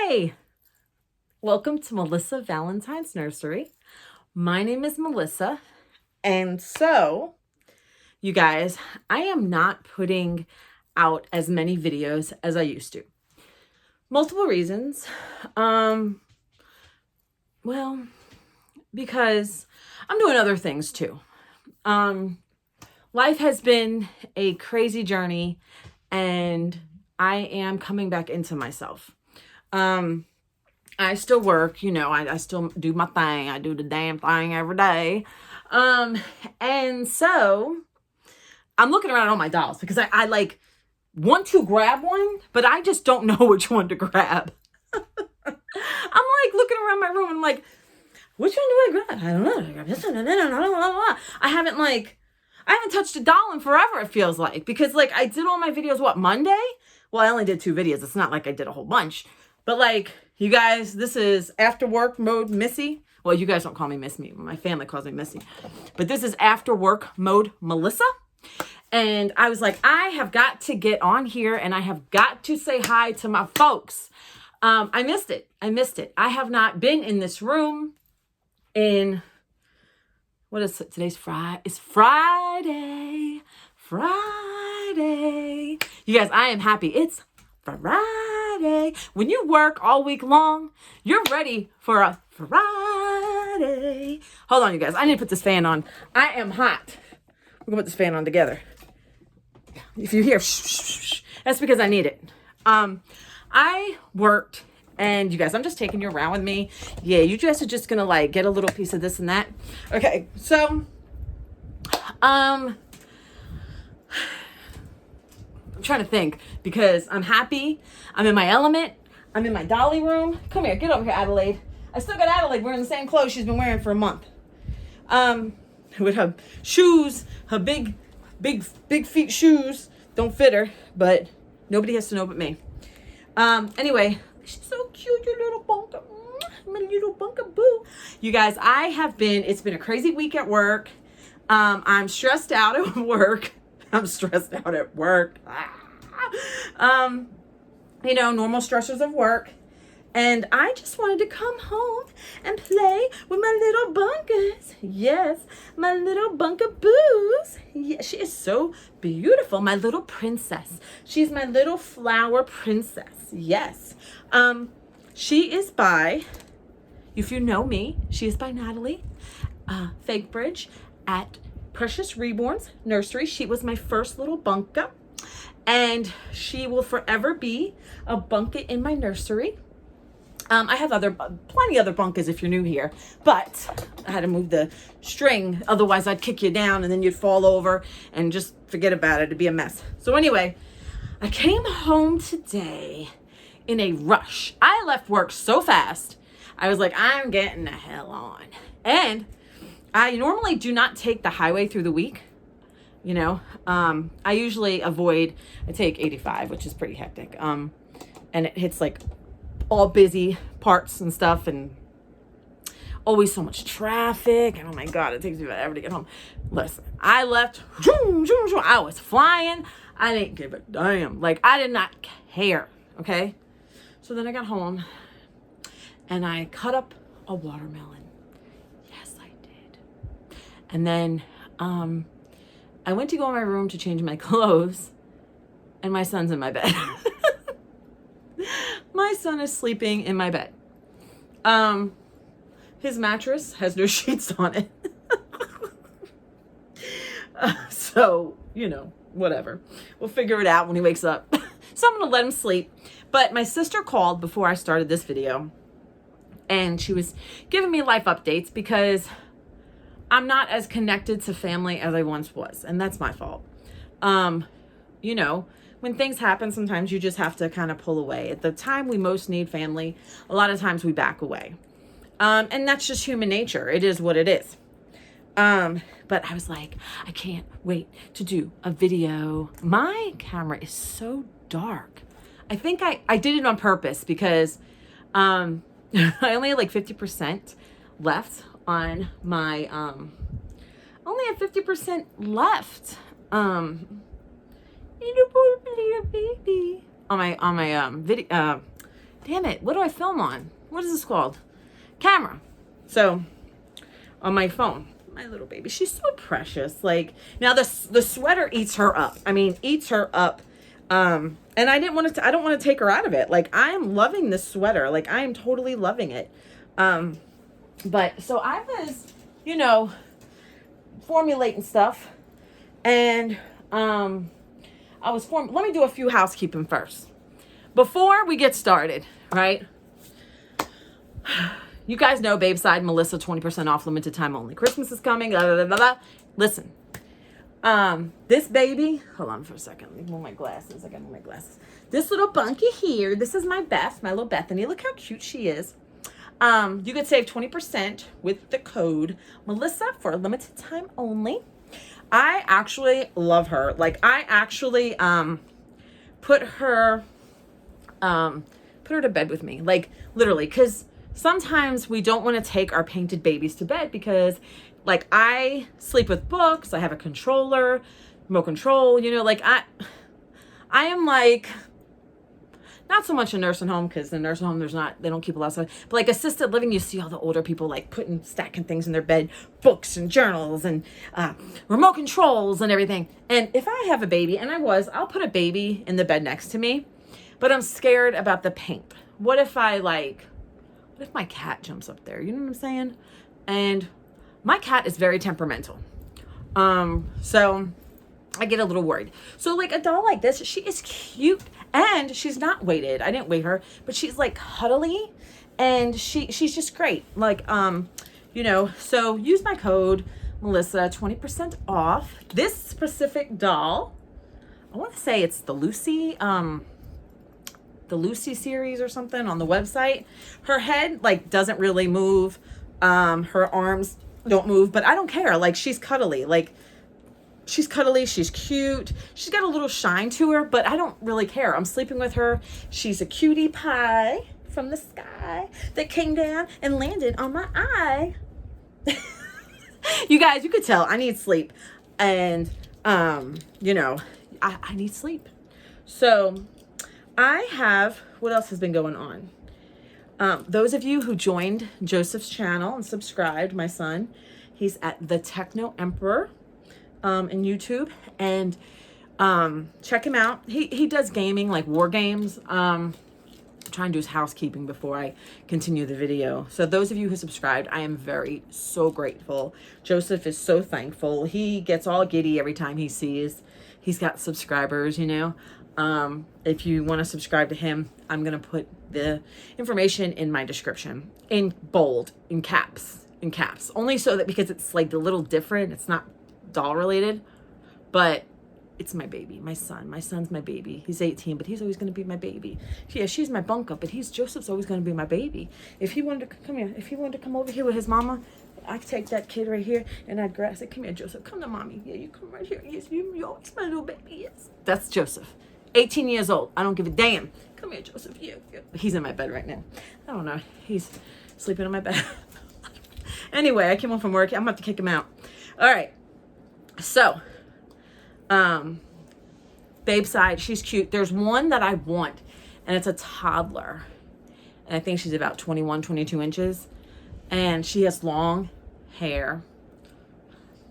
Hey, welcome to Melissa Valentine's Nursery. My name is Melissa, and so, you guys, I am not putting out as many videos as I used to. Multiple reasons. Well, because I'm doing other things too. Life has been a crazy journey, and I am coming back into myself. I still work, I still do my thing. I do the damn thing every day. And so I'm looking around at all my dolls because I like want to grab one, but I just don't know which one to grab. I'm like looking around my room and like, which one do I grab? I don't know. I grab this one. I haven't touched a doll in forever, it feels like, because like I did all my videos, Monday? Well, I only did 2 videos. It's not like I did a whole bunch, but like, you guys, this is after work mode Missy. Well, you guys don't call me Miss Me. My family calls me Missy. But this is after work mode Melissa. And I was like, I have got to get on here and I have got to say hi to my folks. I missed it. I have not been in this room in, what is it? Today's Friday. It's Friday. You guys, I am happy. It's Friday. When you work all week long, you're ready for a Friday. Hold on, you guys. I need to put this fan on. I am hot. We're going to put this fan on together. If you hear shh, that's because I need it. I worked, and you guys, I'm just taking you around with me. Yeah, you guys are just going to like get a little piece of this and that. Okay, so, I'm trying to think because I'm happy. I'm in my element. I'm in my dolly room. Come here. Get over here, Adelaide. I still got Adelaide wearing the same clothes she's been wearing for a month. With her shoes, her big feet shoes don't fit her, but nobody has to know but me. Anyway, she's so cute, your little bunker. My little bunker boo. You guys, it's been a crazy week at work. I'm stressed out at work. Normal stressors of work. And I just wanted to come home and play with my little bunkers. Yes, my little bunker boos. Yeah, she is so beautiful. My little princess. She's my little flower princess. Yes. She is by, if you know me, she is by Natalie Fakebridge at Precious Reborn's Nursery. She was my first little bunker, and she will forever be a bunker in my nursery. I have plenty other bunkers if you're new here, but I had to move the string. Otherwise I'd kick you down and then you'd fall over and just forget about it. It'd be a mess. So anyway, I came home today in a rush. I left work so fast. I was like, I'm getting the hell on. And I normally do not take the highway through the week. I usually I take 85, which is pretty hectic. And it hits like all busy parts and stuff, and always so much traffic, and oh my god, it takes me forever to get home. Listen, I left, I was flying, I didn't give a damn, like I did not care. Okay, so then I got home and I cut up a watermelon. Yes, I did. And then I went to go in my room to change my clothes, and my son's in my bed. My son is sleeping in my bed. His mattress has no sheets on it. So, whatever. We'll figure it out when he wakes up. So I'm going to let him sleep. But my sister called before I started this video, and she was giving me life updates because I'm not as connected to family as I once was, and that's my fault. When things happen, sometimes you just have to kind of pull away. At the time we most need family, a lot of times we back away. And that's just human nature. It is what it is. But I was like, I can't wait to do a video. My camera is so dark. I think I did it on purpose because I only had like 50% left on my, only have 50% left. Little baby on my video damn it, what do I film on? What is this called? Camera. So on my phone, my little baby, she's so precious. Like, now the sweater eats her up. I mean, eats her up. And I don't want to take her out of it. Like, I am loving this sweater. Like, I am totally loving it. But so I was, formulating stuff, and let me do a few housekeeping first before we get started, right? You guys know Babeside, Melissa, 20% off, limited time only. Christmas is coming, blah, blah, blah, blah, blah. Listen, this baby, hold on for a second. Let me move my glasses. I gotta move my glasses. This little bunkie here, this is my Beth, my little Bethany. Look how cute she is. You could save 20% with the code Melissa for a limited time only. I actually love her. Like, I actually put her to bed with me. Like, literally, because sometimes we don't want to take our painted babies to bed because, like, I sleep with books. I have a controller, remote control. Like, I am like, not so much a nursing home, because the nursing home, they don't keep a lot of stuff. But like assisted living, you see all the older people like stacking things in their bed, books and journals and remote controls and everything. And if I have a baby, and I'll put a baby in the bed next to me, but I'm scared about the paint. What if my cat jumps up there? You know what I'm saying? And my cat is very temperamental. So I get a little worried. So like a doll like this, she is cute. And she's not weighted. I didn't weigh her, but she's like cuddly, and she's just great. Like, so use my code Melissa, 20% off. This specific doll, I want to say it's the Lucy series or something on the website. Her head like doesn't really move. Her arms don't move, but I don't care. Like, she's cuddly. Like, she's cuddly, she's cute, she's got a little shine to her, but I don't really care. I'm sleeping with her. She's a cutie pie from the sky that came down and landed on my eye. You guys, you could tell I need sleep. And, I need sleep. So what else has been going on? Those of you who joined Joseph's channel and subscribed, my son, he's at the Techno Emperor in YouTube, and check him out. He does gaming, like war games. I'm trying to do his housekeeping before I continue the video. So those of you who subscribed, I am so grateful. Joseph is so thankful. He gets all giddy every time he sees he's got subscribers. If you want to subscribe to him, I'm gonna put the information in my description in bold, in caps, only so that, because it's like a little different. It's not doll related, but it's my baby, my son's my baby. He's 18, but he's always going to be my baby. Yeah, she's my bunk up, but Joseph's always going to be my baby. If he wanted to come over here with his mama, I'd take that kid right here and I'd say, come here, Joseph, come to mommy. Yeah, you come right here. Yes, you're always my little baby. Yes. That's Joseph, 18 years old. I don't give a damn. Come here, Joseph. Yeah. He's in my bed right now. I don't know. He's sleeping in my bed. Anyway, I came home from work. I'm about to kick him out. All right. So, Babeside, she's cute. There's one that I want, and it's a toddler. And I think she's about 21, 22 inches. And she has long hair.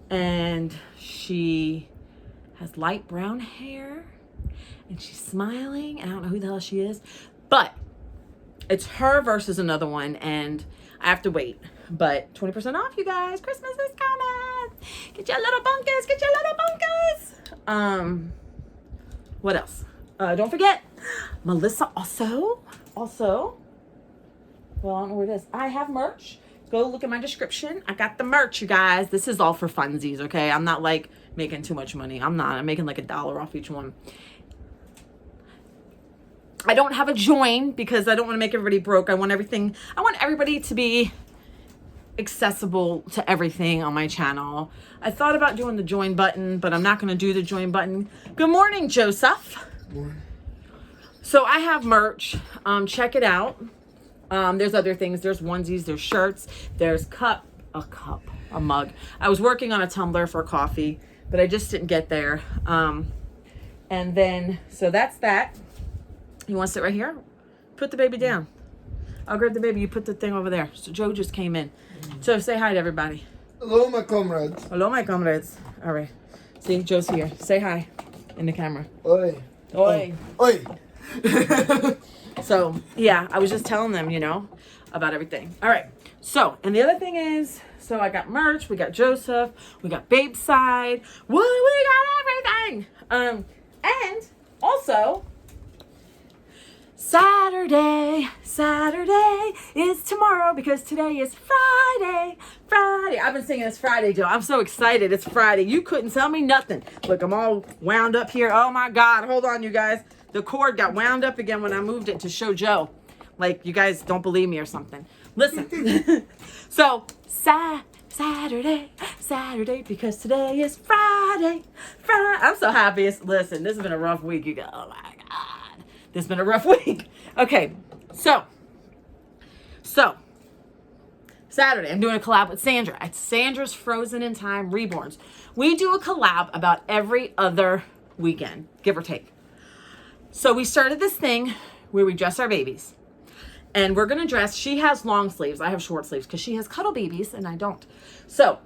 And she has light brown hair. And she's smiling. And I don't know who the hell she is. But it's her versus another one. And I have to wait. But 20% off, you guys. Christmas is coming. Get your little bunkers. Get your little bunkers. What else? Don't forget, Melissa also, well, I don't know where it is. I have merch. Go look at my description. I got the merch, you guys. This is all for funsies, okay? I'm not like making too much money. I'm making like $1 off each one. I don't have a join because I don't want to make everybody broke. I want everybody to be accessible to everything on my channel. I thought about doing the join button, but I'm not going to do the join button. Good morning, Joseph. Good morning. So I have merch. Check it out. There's other things. There's onesies, there's shirts, there's a mug. I was working on a tumbler for coffee, but I just didn't get there. And then, so that's that. You want to sit right here? Put the baby down. I'll grab the baby. You put the thing over there. So Joe just came in. So say hi to everybody. Hello, my comrades. Hello, my comrades. All right. See, Joe's here. Say hi in the camera. Oi. Oi. Oi. So, yeah, I was just telling them, you know, about everything. All right. So, and the other thing is, so I got merch. We got Joseph. We got Babeside. We got everything. And also, Saturday is tomorrow because today is Friday. I've been singing it's Friday, Joe. I'm so excited. It's Friday. You couldn't tell me nothing. Look, I'm all wound up here. Oh my God. Hold on, you guys. The cord got wound up again when I moved it to show Joe. Like, you guys don't believe me or something. Listen. So, Saturday, because today is Friday. I'm so happy. Listen, this has been a rough week. You go, oh my God. This has been a rough week. Okay, so Saturday, I'm doing a collab with Sandra at Sandra's Frozen in Time Reborns. We do a collab about every other weekend, give or take. So we started this thing where we dress our babies. And we're going to dress, she has long sleeves. I have short sleeves because she has cuddle babies and I don't. So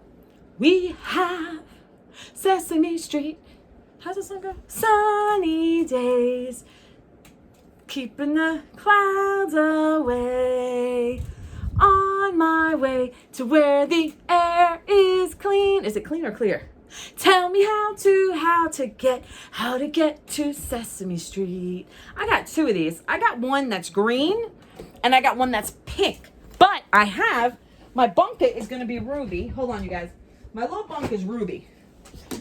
we have Sesame Street. How's this song go? Sunny days. Keeping the clouds away. On my way to where the air is clean. Is it clean or clear? Tell me how to get to Sesame Street. I got two of these. I got one that's green and I got one that's pink. But I have, my bunk is going to be Ruby. Hold on, you guys. My little bunk is Ruby.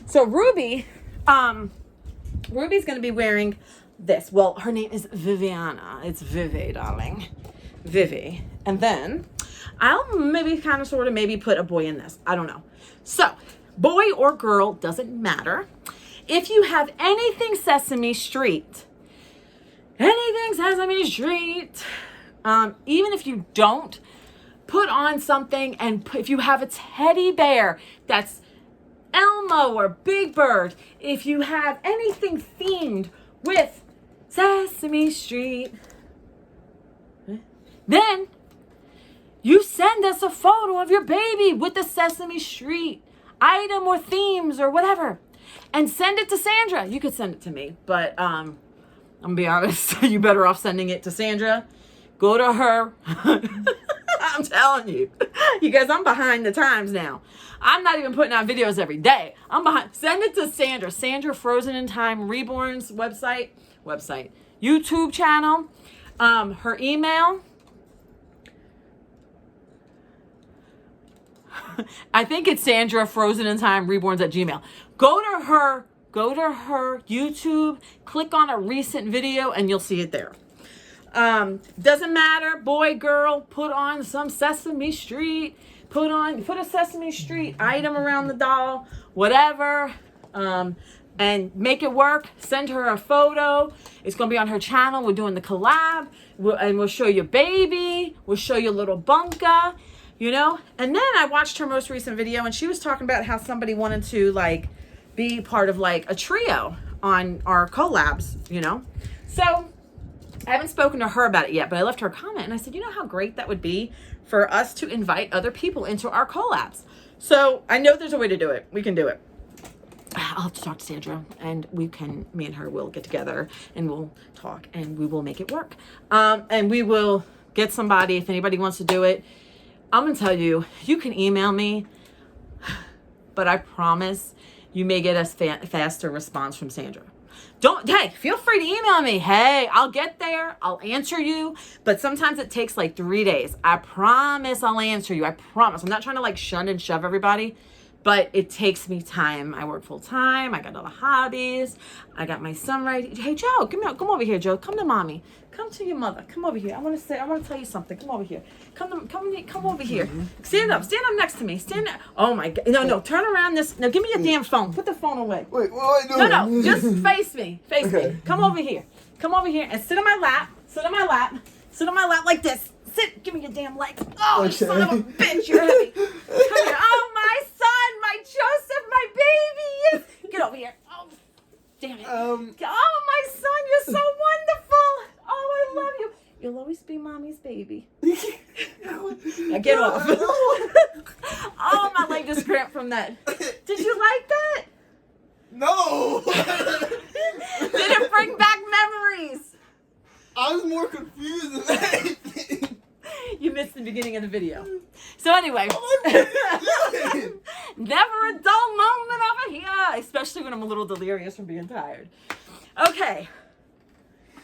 So Ruby's going to be wearing this. Well, her name is Viviana. It's Vivi, darling. Vivi. And then I'll maybe kind of sort of maybe put a boy in this. I don't know. So boy or girl, doesn't matter. If you have anything Sesame Street, even if you don't, put on something, and if you have a teddy bear that's Elmo or Big Bird, if you have anything themed with Sesame Street, then you send us a photo of your baby with the Sesame Street item or themes or whatever, and send it to Sandra. You could send it to me, but I'm gonna be honest, you better off sending it to Sandra. Go to her. I'm telling you. You guys, I'm behind the times now. I'm not even putting out videos every day. I'm behind. Send it to Sandra. Sandra Frozen in Time Reborn's website, YouTube channel, her email. I think it's Sandra Frozen in Time Reborns at Gmail. Go to her YouTube, click on a recent video, and you'll see it there. Doesn't matter, boy, girl, put on some Sesame Street, put a Sesame Street item around the doll, whatever, and make it work. Send her a photo. It's going to be on her channel. We're doing the collab, and we'll show you baby, we'll show you little bunka, you know. And then I watched her most recent video, and she was talking about how somebody wanted to like be part of like a trio on our collabs, you know. So I haven't spoken to her about it yet, but I left her a comment and I said, you know how great that would be for us to invite other people into our collabs. So I know there's a way to do it. We can do it. I'll have to talk to Sandra, and me and her will get together and we'll talk and we will make it work. And we will get somebody, if anybody wants to do it. I'm going to tell you, you can email me, but I promise you may get a faster response from Sandra. Hey, feel free to email me. Hey, I'll get there. I'll answer you. But sometimes it takes like 3 days. I promise I'll answer you. I promise. I'm not trying to like shun and shove everybody, but it takes me time. I work full time. I got other hobbies. I got my son right. Hey, Joe, come over here, Joe. Come to mommy. Come to your mother. Come over here. I want to tell you something. Come over here. Come over here. Stand up next to me. Oh my God. No, turn around Now give me your damn phone. Put the phone away. Wait, what am I doing? No, just face me. Me. Come over here and sit on my lap. Sit on my lap like this. Sit. Give me your damn legs. Oh, okay. Son of a bitch. You're heavy. Come here. Oh, my son, my Joseph, my baby. Yes. Get over here. Oh, damn it. Oh, my son, you're so wonderful. Oh, I love you. You'll always be mommy's baby. Now get off. Oh, my leg just cramped from that. Did you like that? No! Did it bring back memories? I was more confused than anything. You missed the beginning of the video. So anyway, Oh, never a dull moment over here, especially when I'm a little delirious from being tired. Okay.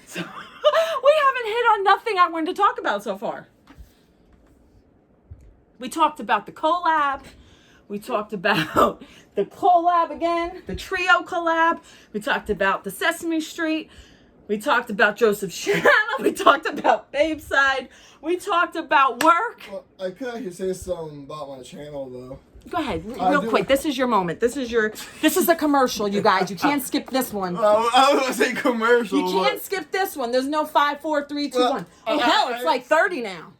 So we haven't hit on nothing I wanted to talk about so far. We talked about the collab. We talked about the collab again, the trio collab. We talked about the Sesame Street. We talked about Joseph's channel. We talked about Babeside. We talked about work. Well, I could actually say something about my channel though. Go ahead, real quick. This is your moment. This is a commercial, you guys. You can't skip this one. I was gonna say commercial. You can't skip this one. There's no 5, 4, 3, 2, 1. Oh hell, it's like 30 now.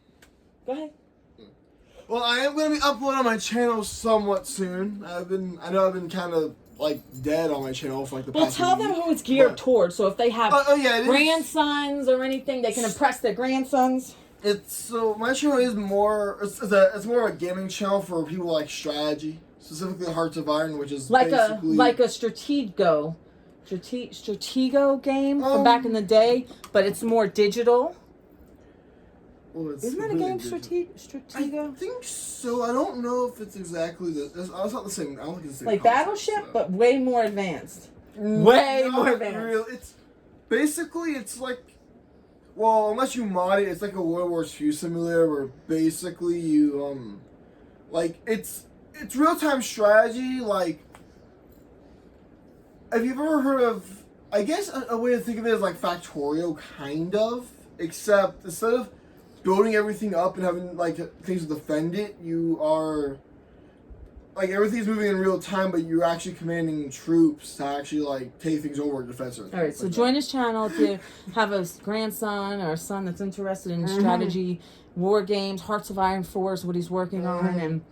Go ahead. Well, I am gonna be uploading on my channel somewhat soon. I know I've been kind of like dead on my channel for like the Well, past tell week, them who it's geared towards. So if they have yeah, it is. grandsons or anything, they can impress their grandsons. My channel is more it's more of a gaming channel for people like strategy, specifically Hearts of Iron, which is Like basically a Stratego game from back in the day, but it's more digital. Well, it's Isn't that a really game, digital. Stratego? I think so. I don't know if it's exactly it's not the same. I don't think it's the same Like concept, Battleship, so. but way more advanced. Way more advanced. It's basically it's like, well, unless you mod it, it's like a World War II simulator where basically you like it's real time strategy. Like, have you ever heard of? I guess a way to think of it is like Factorio, kind of, except instead of building everything up and having like things to defend it, you are like everything's moving in real time, but you're actually commanding troops to actually like take things over and defend certain All right, things so like join that. his channel if you have a grandson or a son that's interested in strategy, war games, Hearts of Iron 4 is what he's working on, and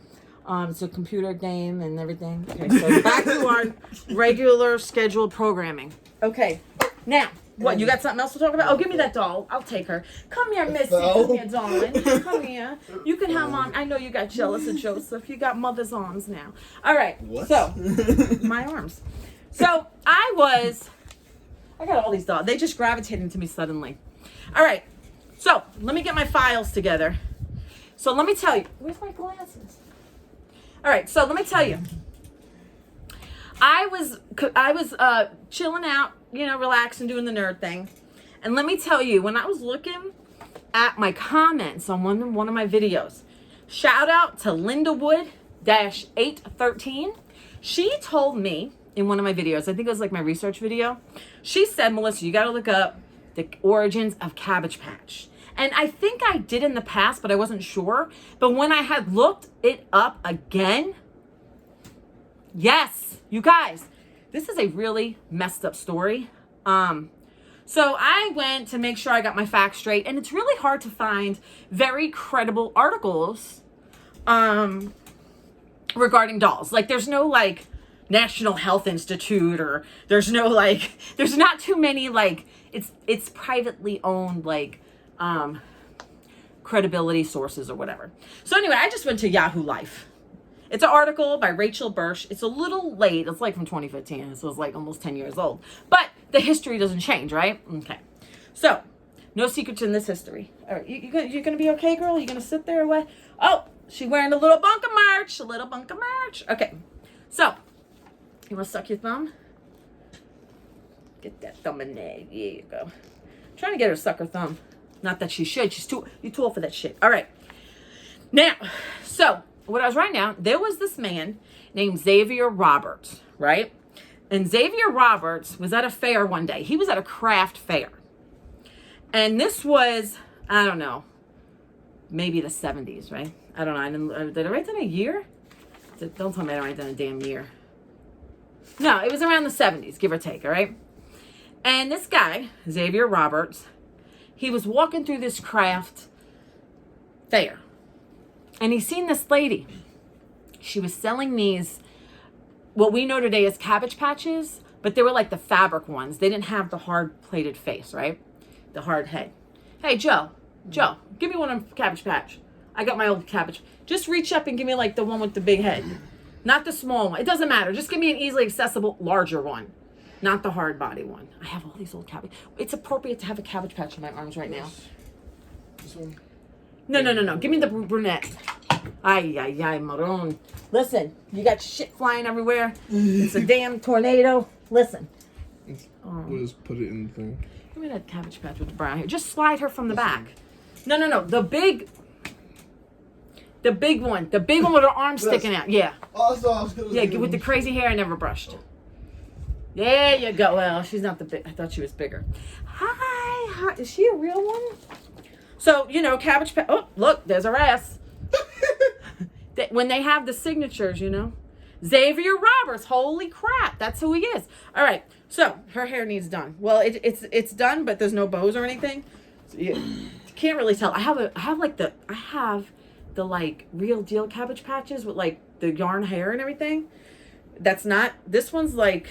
it's a computer game and everything. Okay, so back to our regular scheduled programming. Okay, now, what, you got something else to talk about? Oh, give me that doll. I'll take her. Come here, Missy. Come here, darling. Come here. You can have mom. I know you got jealous of Joseph. You got mother's arms now. All right, What? so, my arms. So, I got all these dolls. They just gravitated to me suddenly. All right, so, let me get my files together. So, let me tell you. Where's my glasses? All right, so let me tell you. I was chilling out, relaxing, doing the nerd thing. And let me tell you, when I was looking at my comments on one of my videos, shout out to Lindawood-813. She told me in one of my videos, I think it was like my research video, she said, Melissa, you got to look up the origins of Cabbage Patch. And I think I did in the past, but I wasn't sure. But when I had looked it up again, yes, you guys, this is a really messed up story. So I went to make sure I got my facts straight, and it's really hard to find very credible articles regarding dolls. Like, there's no like National Health Institute, or there's not too many like it's privately owned like credibility sources or whatever. So anyway, I just went to Yahoo Life. It's an article by Rachel Birch. It's a little late. It's like from 2015. So it's like almost 10 years old. But the history doesn't change, right? Okay. So, no secrets in this history. All right, you going to be okay, girl? You going to sit there or what? Oh, she wearing a little bunker march. A little bunker march. Okay. So, you want to suck your thumb? Get that thumb in there. There you go. I'm trying to get her to suck her thumb. Not that she should. You're too old for that shit. All right. Now, so what I was writing down, there was this man named Xavier Roberts, right? And Xavier Roberts was at a fair one day. He was at a craft fair. And this was, I don't know, maybe the 70s, right? I don't know. Did I write down a year? Don't tell me I didn't write down a damn year. No, it was around the 70s, give or take, all right? And this guy, Xavier Roberts, he was walking through this craft fair. And he seen this lady. She was selling these, what we know today as Cabbage Patches, but they were like the fabric ones. They didn't have the hard plated face, right? The hard head. Hey, Joe, Joe, give me one of Cabbage Patch. I got my old Cabbage. Just reach up and give me like the one with the big head. Not the small one. It doesn't matter. Just give me an easily accessible, larger one. Not the hard body one. I have all these old Cabbage. It's appropriate to have a Cabbage Patch in my arms right now. This one? No. Give me the brunette. Ay, Maroon. Listen, you got shit flying everywhere. It's a damn tornado. Listen. We'll just put it in the thing. Give me that Cabbage Patch with the brown hair. Just slide her from the back. No. The big one. The big one with her arms sticking out. Yeah. Oh, that's what I was gonna Yeah, do. with the crazy hair I never brushed. There you go. Well, she's not the big. I thought she was bigger. Hi. Is she a real one? So, Cabbage Patch. Oh, look, there's her ass. When they have the signatures, Xavier Roberts. Holy crap. That's who he is. All right. So, her hair needs done. Well, it's done, but there's no bows or anything. So you can't really tell. I have the like real deal Cabbage Patches with like the yarn hair and everything. That's not, this one's like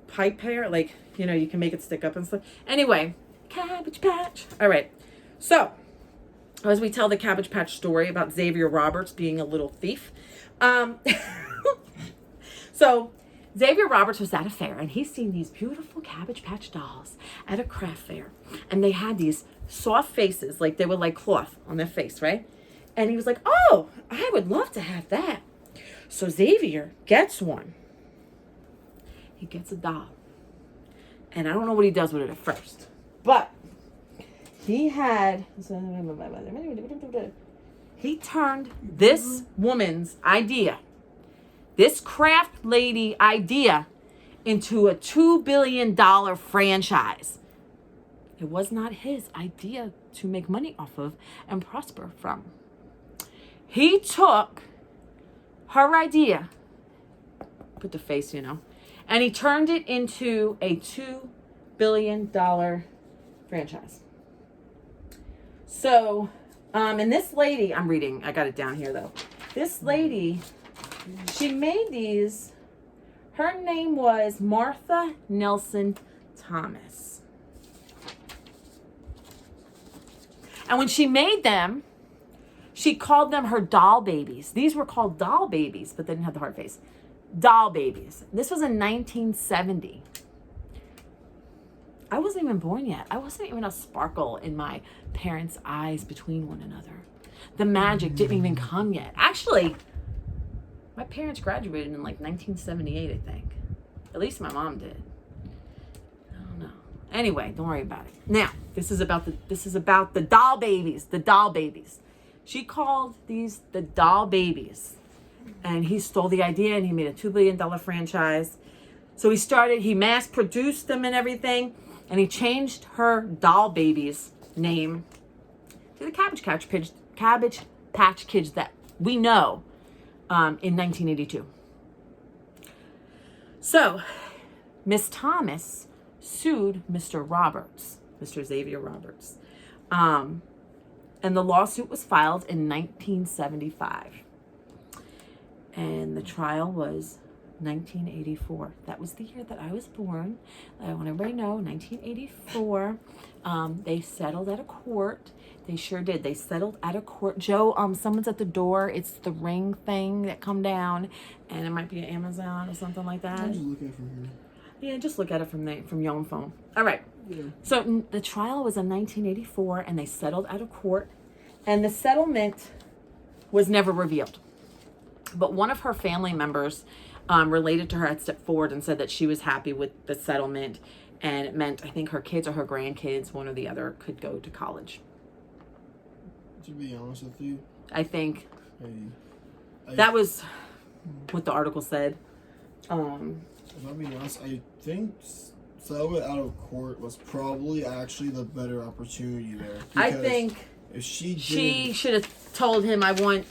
pipe hair, like, you can make it stick up and stuff. Anyway, Cabbage Patch. All right. So, as we tell the Cabbage Patch story about Xavier Roberts being a little thief. So, Xavier Roberts was at a fair and he's seen these beautiful Cabbage Patch dolls at a craft fair. And they had these soft faces, like they were like cloth on their face, right? And he was like, oh, I would love to have that. So Xavier gets one. He gets a doll. And I don't know what he does with it at first. But he turned this woman's idea, this craft lady idea, into a $2 billion franchise. It was not his idea to make money off of and prosper from. He took her idea, put the face, and he turned it into a $2 billion franchise. So, and this lady, I'm reading, I got it down here though. This lady, she made these, her name was Martha Nelson Thomas. And when she made them, she called them her doll babies. These were called doll babies, but they didn't have the hard face. Doll babies. This was in 1970. I wasn't even born yet. I wasn't even a sparkle in my parents' eyes between one another. The magic didn't even come yet. Actually, my parents graduated in like 1978, I think. At least my mom did. I don't know. Anyway, don't worry about it. Now, this is about the doll babies. The doll babies. She called these the doll babies. And he stole the idea and he made a $2 billion franchise. So he mass produced them and everything. And he changed her doll babies name to the Cabbage Patch Kids that we know in 1982. So, Miss Thomas sued Mr. Roberts, Mr. Xavier Roberts. And the lawsuit was filed in 1975. And the trial was 1984. That was the year that I was born. I want everybody to know, 1984. They settled at a court. They sure did. They settled at a court. Joe, someone's at the door. It's the ring thing that come down, and it might be an Amazon or something like that. I'll just look at it from here. Yeah, just look at it from your own phone. All right. Yeah. So the trial was in 1984, and they settled at a court, and the settlement was never revealed. But one of her family members related to her had stepped forward and said that she was happy with the settlement, and it meant, I think, her kids or her grandkids, one or the other, could go to college. To be honest with you, I think that was what the article said. If I'm being honest, I think settlement out of court was probably actually the better opportunity there. I think if she should have told him, I want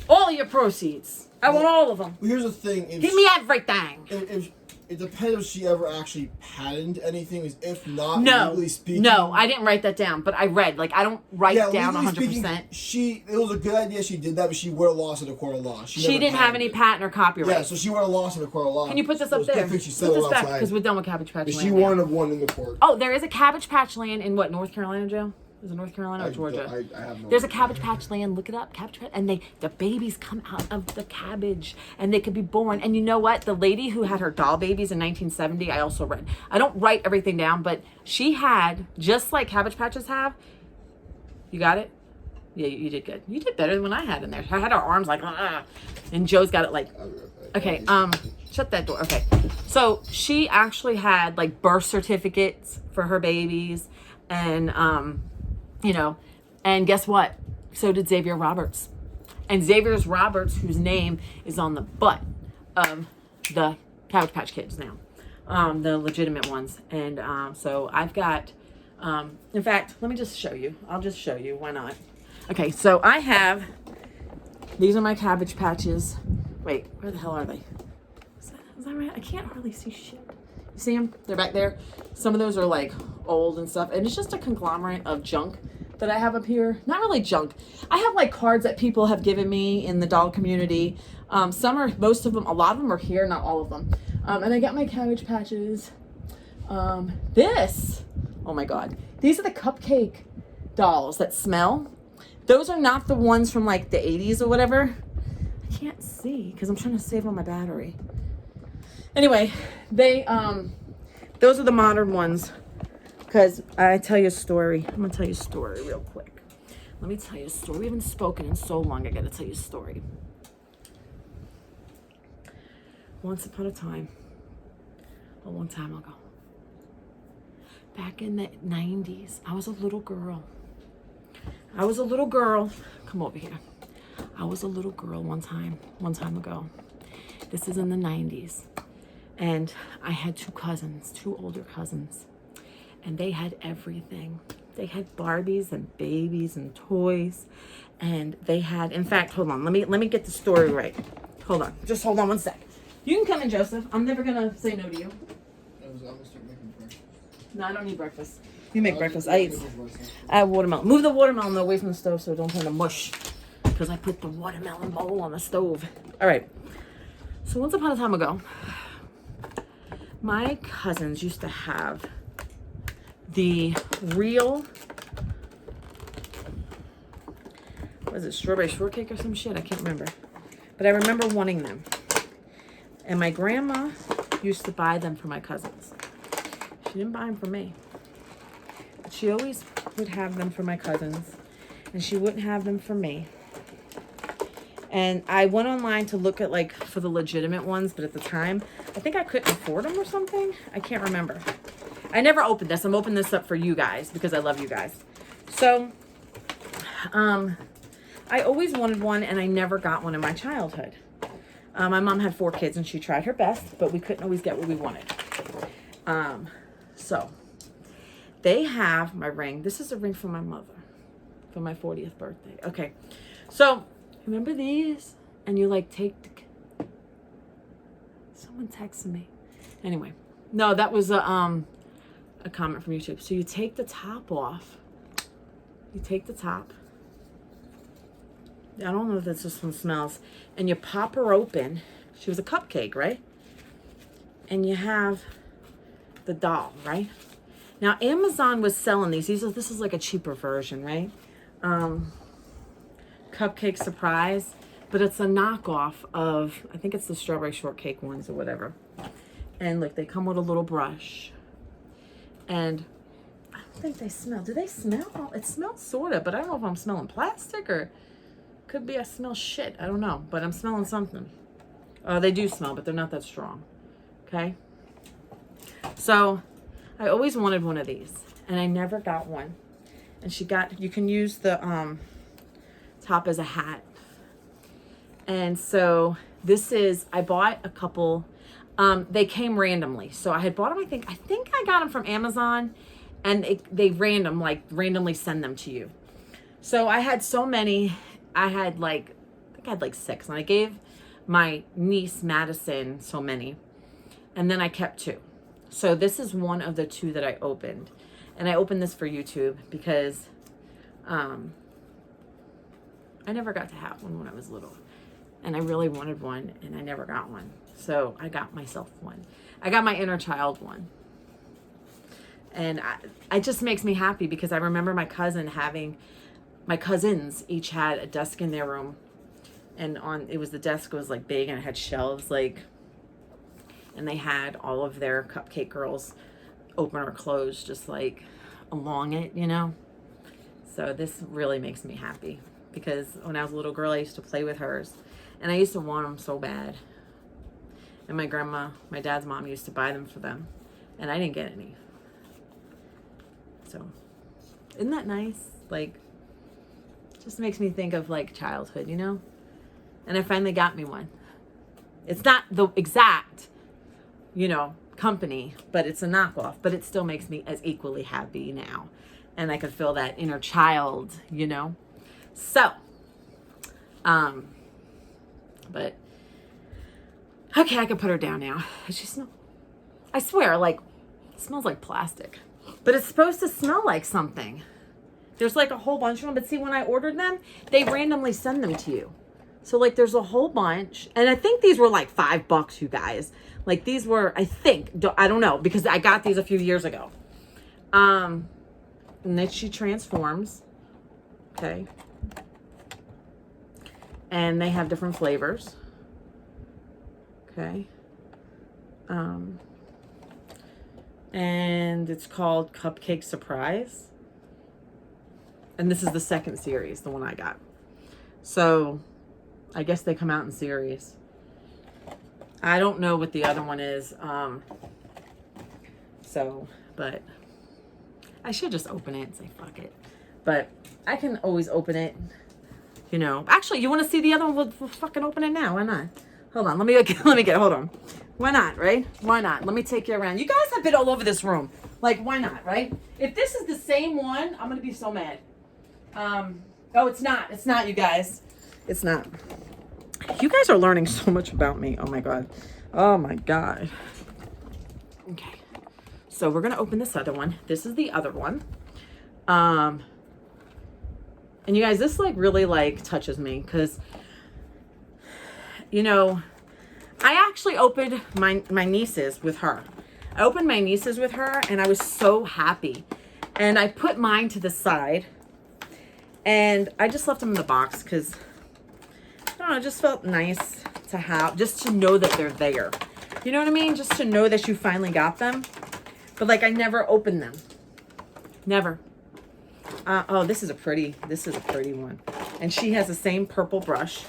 all your proceeds. I want all of them. Well, here's the thing. Give me everything. If it depends if she ever actually patented anything. If not, legally speaking. No, I didn't write that down, but I read. Like, I don't write down 100%. It was a good idea she did that, but she would have lost in a court of law. She didn't have any patent or copyright. Yeah, so she would have lost in a court of law. Can you put this up there? Put this back, because we're done with Cabbage Patch Land. She wouldn't have won in the court. Oh, there is a Cabbage Patch Land in what, North Carolina, Joe? Is it North Carolina or Georgia? I have no There's a idea. Cabbage Patch Land. Look it up, Cabbage Patch, and the babies come out of the cabbage, and they could be born. And you know what? The lady who had her doll babies in 1970, I also read. I don't write everything down, but she had, just like Cabbage Patches have. You got it? Yeah, you did good. You did better than when I had in there. I had her arms like, and Joe's got it like, okay, shut that door. Okay. So she actually had like birth certificates for her babies, and, you know, and guess what? So did Xavier Roberts. And Xavier Roberts, whose name is on the butt of the Cabbage Patch Kids now, the legitimate ones. And so I've got, in fact, let me just show you. I'll just show you. Why not? Okay, so I have, these are my Cabbage Patches. Wait, where the hell are they? Is that right? I can't hardly see shit. You see them? They're back there. Some of those are like old and stuff. And it's just a conglomerate of junk that I have up here. Not really junk. I have like cards that people have given me in the doll community. Some are, most of them, a lot of them are here, not all of them. And I got my Cabbage Patches. This, oh my God. These are the cupcake dolls that smell. Those are not the ones from like the 80s or whatever. I can't see because I'm trying to save on my battery. Anyway, they, those are the modern ones. Because I tell you a story. I'm going to tell you a story real quick. Let me tell you a story. We haven't spoken in so long. I got to tell you a story. Once upon a time, a long time ago, back in the 90s, I was a little girl. Come over here. I was a little girl one time ago. This is in the 90s. And I had two older cousins. And they had everything. They had Barbies and babies and toys. And they had, in fact, hold on. Let me get the story right. Hold on. Just hold on one sec. You can come in, Joseph. I'm never going to say no to you. I'm gonna start making breakfast. No, I don't need breakfast. You make breakfast. I have watermelon. Move the watermelon away from the stove so it don't turn to mush. Because I put the watermelon bowl on the stove. All right. So once upon a time ago, my cousins used to have the real, was it strawberry shortcake or some shit? I can't remember. But I remember wanting them. And my grandma used to buy them for my cousins. She didn't buy them for me. But she always would have them for my cousins. And she wouldn't have them for me. And I went online to look at like for the legitimate ones. But at the time, I think I couldn't afford them or something. I can't remember. I never opened this. I'm opening this up for you guys because I love you guys. So, I always wanted one and I never got one in my childhood. My mom had 4 kids and she tried her best, but we couldn't always get what we wanted. So, they have my ring. This is a ring from my mother for my 40th birthday. Okay. So, remember these? And you like take the... Someone texted me. Anyway. No, that was a comment from YouTube. So you take the top off. You take the top. I don't know if this one smells. And you pop her open. She was a cupcake, right? And you have the doll, right? Now, Amazon was selling these. This is like a cheaper version, right? Cupcake Surprise. But it's a knockoff of, I think it's the strawberry shortcake ones or whatever. And look, they come with a little brush. And I don't think they smell. Do they smell? It smells sort of, but I don't know if I'm smelling plastic or could be I smell shit. I don't know, but I'm smelling something. They do smell, but they're not that strong. Okay? So I always wanted one of these, and I never got one. And you can use the top as a hat. And so this is, I bought a couple. They came randomly. So I had bought them, I think I got them from Amazon, and they randomly send them to you. So I had so many. I think I had like 6, and I gave my niece Madison so many, and then I kept 2. So this is one of the 2 that I opened, and I opened this for YouTube because I never got to have one when I was little, and I really wanted one, and I never got one. So I got myself one. I got my inner child one. And it just makes me happy because I remember my cousins each had a desk in their room, and the desk was like big and it had shelves and they had all of their cupcake girls open or close just like along it, you know. So this really makes me happy because when I was a little girl I used to play with hers and I used to want them so bad, and my dad's mom used to buy them for them and I didn't get any. So isn't that nice? Like, just makes me think of like childhood, you know. And I finally got me one. It's not the exact, you know, company, but it's a knockoff, but it still makes me as equally happy now. And I could feel that inner child, you know. So but okay, I can put her down now. She smells, I swear, like, it smells like plastic, but it's supposed to smell like something. There's like a whole bunch of them, but see, when I ordered them, they randomly send them to you. So like there's a whole bunch, and I think these were like $5, you guys. Like these were, I don't know, because I got these a few years ago. And then she transforms. Okay. And they have different flavors. Okay. And it's called Cupcake Surprise. And this is the second series, the one I got. So I guess they come out in series. I don't know what the other one is. But I should just open it and say fuck it. But I can always open it, you know. Actually, you want to see the other one? We'll fucking open it now. Why not? Hold on. Let me get. Hold on. Why not? Right? Why not? Let me take you around. You guys have been all over this room. Like, why not? Right? If this is the same one, I'm gonna be so mad. Oh, it's not. It's not, you guys. It's not. You guys are learning so much about me. Oh my god. Oh my god. Okay. So we're gonna open this other one. This is the other one. And you guys, this like really like touches me because, you know, I actually opened my nieces with her. I opened my nieces with her and I was so happy. And I put mine to the side and I just left them in the box because, I don't know, it just felt nice to have, just to know that they're there. You know what I mean? Just to know that you finally got them. But like, I never opened them. Never. Oh, this is a pretty one. And she has the same purple brush.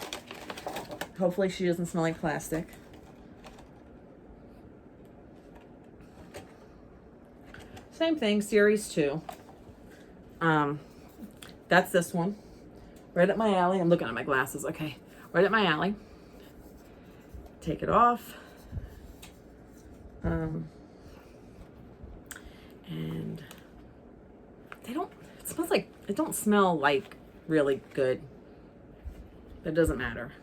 Hopefully she doesn't smell like plastic. Same thing, series 2. That's this one. Right up my alley. I'm looking at my glasses. Okay. Right up my alley. Take it off. And it smells like, it don't smell like really good. It doesn't matter.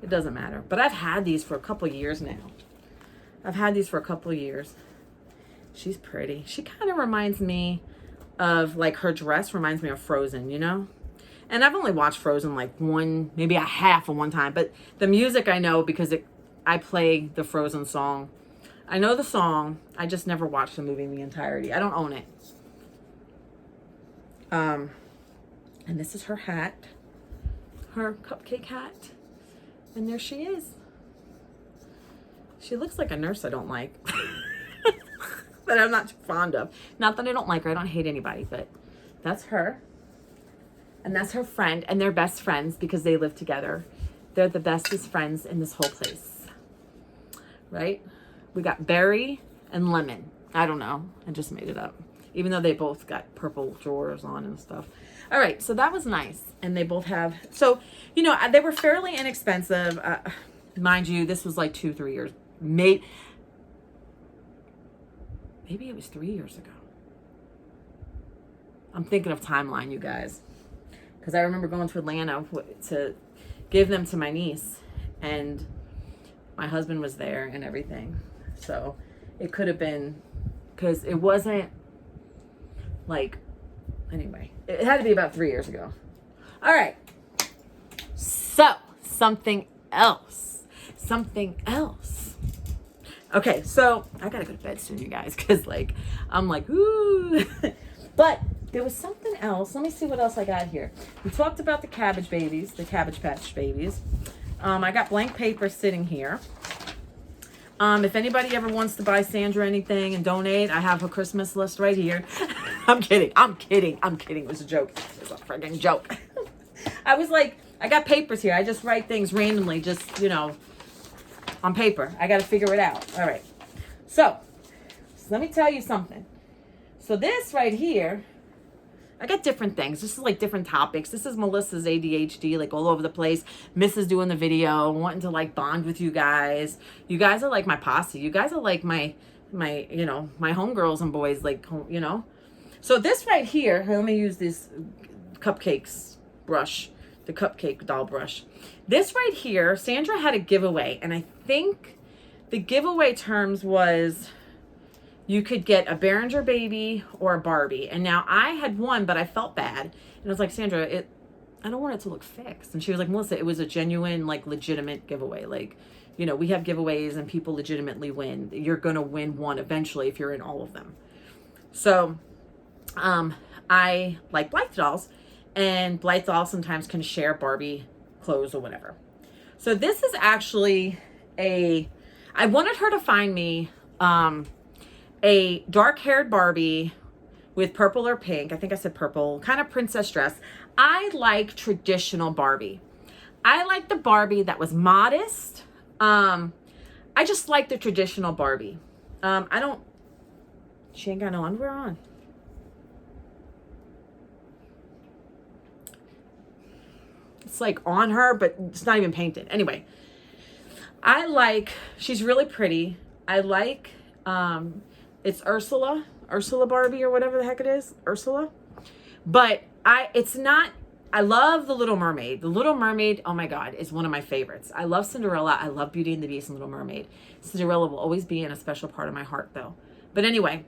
It doesn't matter. But I've had these for a couple years now. She's pretty. She kind of reminds me of, like, her dress reminds me of Frozen, you know? And I've only watched Frozen like maybe a half of one time. But the music I know because I play the Frozen song. I know the song. I just never watched the movie in the entirety. I don't own it. And this is her hat. Her cupcake hat. And there she is. She looks like a nurse I don't like. That I'm not too fond of. Not that I don't like her. I don't hate anybody. But that's her. And that's her friend. And they're best friends because they live together. They're the bestest friends in this whole place. Right? We got berry and lemon. I don't know. I just made it up. Even though they both got purple drawers on and stuff. All right. So that was nice. And they both have... So, you know, they were fairly inexpensive. Mind you, this was like 2-3 years. Maybe it was 3 years ago. I'm thinking of timeline, you guys. Because I remember going to Atlanta to give them to my niece. And my husband was there and everything. So it could have been... Because it wasn't... Like... Anyway. It had to be about 3 years ago. All right. So, something else. Okay, so I gotta go to bed soon, you guys, because like I'm like, ooh. But there was something else. Let me see what else I got here. We talked about the Cabbage Babies, the Cabbage Patch Babies. I got blank paper sitting here. If anybody ever wants to buy Sandra anything and donate, I have a Christmas list right here. I'm kidding. It was a joke. It was a friggin' joke. I was like, I got papers here. I just write things randomly, just, on paper. I got to figure it out. All right. So let me tell you something. So this right here, I got different things. This is like different topics. This is Melissa's ADHD, like all over the place. Missus doing the video, wanting to like bond with you guys. You guys are like my posse. You guys are like my my homegirls and boys, like, So this right here, let me use this cupcakes brush, the cupcake doll brush. This right here, Sandra had a giveaway, and I think the giveaway terms was you could get a Behringer baby or a Barbie. And now I had one, but I felt bad. And I was like, Sandra, I don't want it to look fixed. And she was like, Melissa, it was a genuine, like, legitimate giveaway. Like, we have giveaways and people legitimately win. You're going to win one eventually if you're in all of them. So I like Blythe dolls, and Blythe dolls sometimes can share Barbie clothes or whatever. So this is actually I wanted her to find me a dark-haired Barbie with purple or pink. I think I said purple, kind of princess dress. I like traditional Barbie. I like the Barbie that was modest. I just like the traditional Barbie. She ain't got no underwear on. It's like on her, but it's not even painted. Anyway, she's really pretty. I like, it's Ursula Barbie or whatever the heck it is, Ursula. But I love The Little Mermaid. The Little Mermaid, oh my God, is one of my favorites. I love Cinderella. I love Beauty and the Beast and Little Mermaid. Cinderella will always be in a special part of my heart though. But anyway,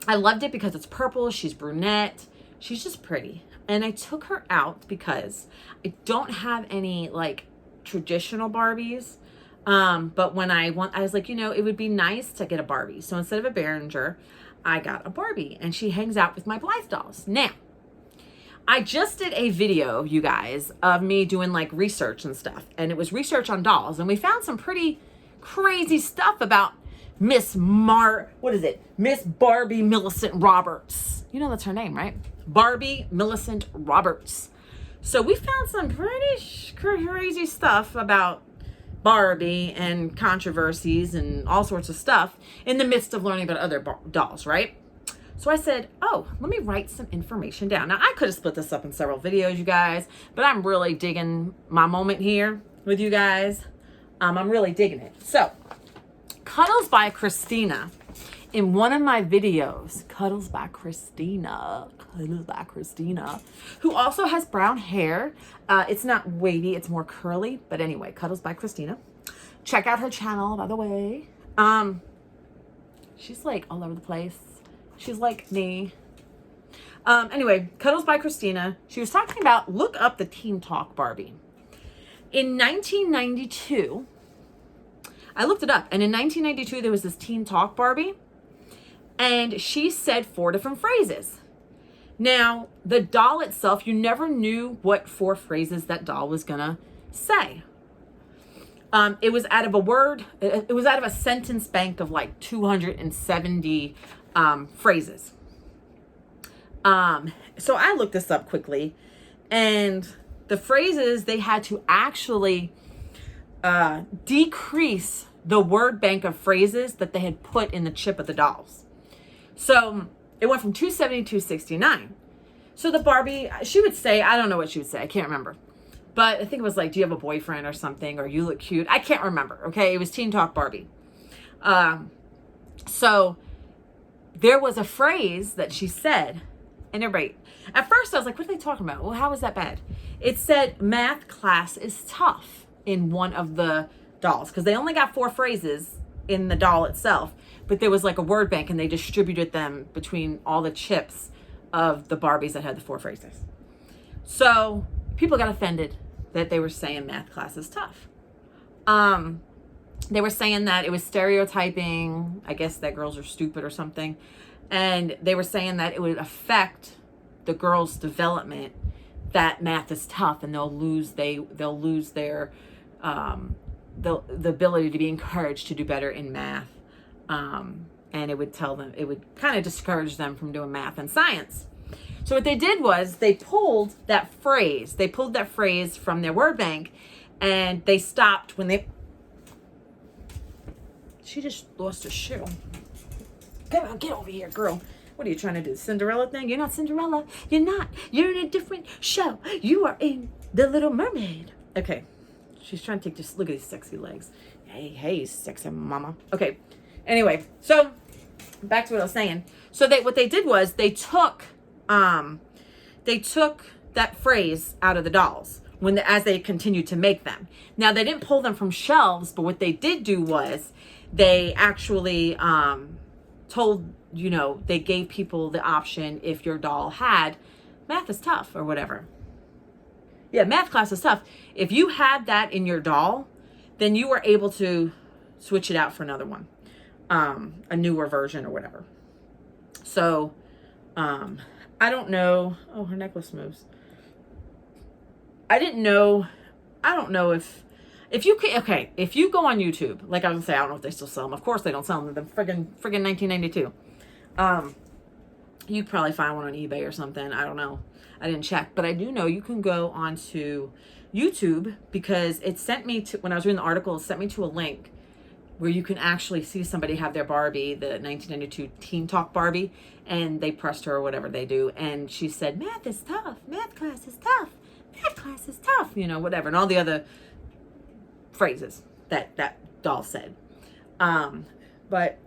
I loved it because it's purple. She's brunette. She's just pretty. And I took her out because I don't have any like traditional Barbies. But when I was like, it would be nice to get a Barbie. So instead of a Behringer, I got a Barbie, and she hangs out with my Blythe dolls. Now, I just did a video, you guys, of me doing like research and stuff. And it was research on dolls. And we found some pretty crazy stuff about Miss Barbie Millicent Roberts. That's her name, right? Barbie Millicent Roberts. So we found some pretty crazy stuff about Barbie and controversies and all sorts of stuff in the midst of learning about other dolls, right? So I said, let me write some information down. Now, I could have split this up in several videos, you guys, but I'm really digging my moment here with you guys. I'm really digging it. So, Cuddles by Christina. In one of my videos, Cuddles by Christina, who also has brown hair. It's not wavy, it's more curly. But anyway, Cuddles by Christina. Check out her channel, by the way. She's like all over the place. She's like me. Anyway, Cuddles by Christina. She was talking about, look up the Teen Talk Barbie. In 1992, I looked it up. And in 1992, there was this Teen Talk Barbie. And she said 4 different phrases. Now, the doll itself, you never knew what 4 phrases that doll was gonna say. It was out of a sentence bank of like 270 phrases. So I looked this up quickly, and the phrases, they had to actually decrease the word bank of phrases that they had put in the chip of the dolls. So it went from 270 to 269. So the Barbie, she would say, I don't know what she would say. I can't remember. But I think it was like, do you have a boyfriend or something? Or you look cute. I can't remember. Okay. It was Teen Talk Barbie. So there was a phrase that she said, and at first I was like, what are they talking about? Well, how is that bad? It said math class is tough in one of the dolls, because they only got 4 phrases in the doll itself. But there was like a word bank, and they distributed them between all the chips of the Barbies that had the 4 phrases. So people got offended that they were saying math class is tough. they were saying that it was stereotyping, I guess that girls are stupid or something. And they were saying that it would affect the girls' development, that math is tough and they'll lose their the ability to be encouraged to do better in math. And it would kind of discourage them from doing math and science. So what they did was they pulled that phrase from their word bank, and they stopped when they... She just lost her shoe. Come on, get over here, girl. What are you trying to do? Cinderella thing? You're not Cinderella. You're not. You're in a different show. You are in The Little Mermaid. Okay. She's trying to take this. Look at these sexy legs. Hey, sexy mama. Okay. Anyway, so back to what I was saying. So what they did was they took that phrase out of the dolls as they continued to make them. Now they didn't pull them from shelves, but what they did do was they actually told, they gave people the option, if your doll had math is tough or whatever. Yeah, math class is tough. If you had that in your doll, then you were able to switch it out for another one, a newer version or whatever. So, I don't know. Oh, her necklace moves. I don't know if you go on YouTube, like I was gonna say, I don't know if they still sell them. Of course they don't sell them. They're friggin' 1992. You'd probably find one on eBay or something. I don't know. I didn't check, but I do know you can go onto YouTube, because it sent me to, when I was reading the article, it sent me to a link where you can actually see somebody have their Barbie, the 1992 Teen Talk Barbie, and they pressed her or whatever they do, and she said, math is tough, math class is tough, math class is tough, whatever, and all the other phrases that doll said. But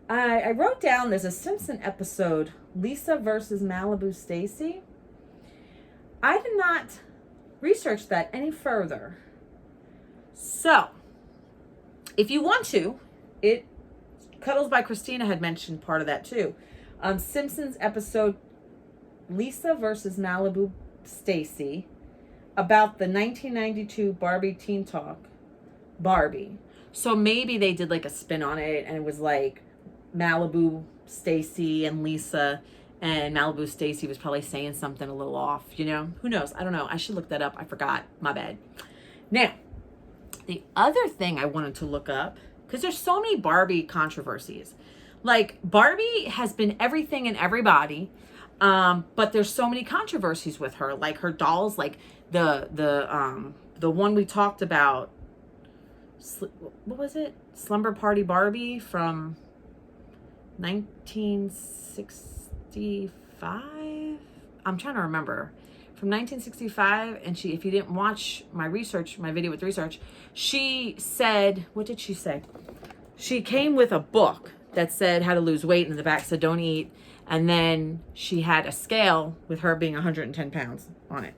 I wrote down, there's a Simpson episode, Lisa versus Malibu Stacy. I did not research that any further. So, if you want to, Cuddles by Christina had mentioned part of that too. Simpsons episode, Lisa versus Malibu Stacy, about the 1992 Barbie Teen Talk Barbie. So maybe they did like a spin on it, and it was like Malibu Stacy and Lisa, and Malibu Stacy was probably saying something a little off, who knows? I don't know. I should look that up. I forgot. My bad. Now, the other thing I wanted to look up, because there's so many Barbie controversies. Like, Barbie has been everything and everybody, but there's so many controversies with her. Like her dolls, like the one we talked about, what was it? Slumber Party Barbie from 1965? I'm trying to remember. From 1965, and if you didn't watch my video with research, she said, what did she say? She came with a book that said how to lose weight, and in the back said don't eat, and then she had a scale with her being 110 pounds on it.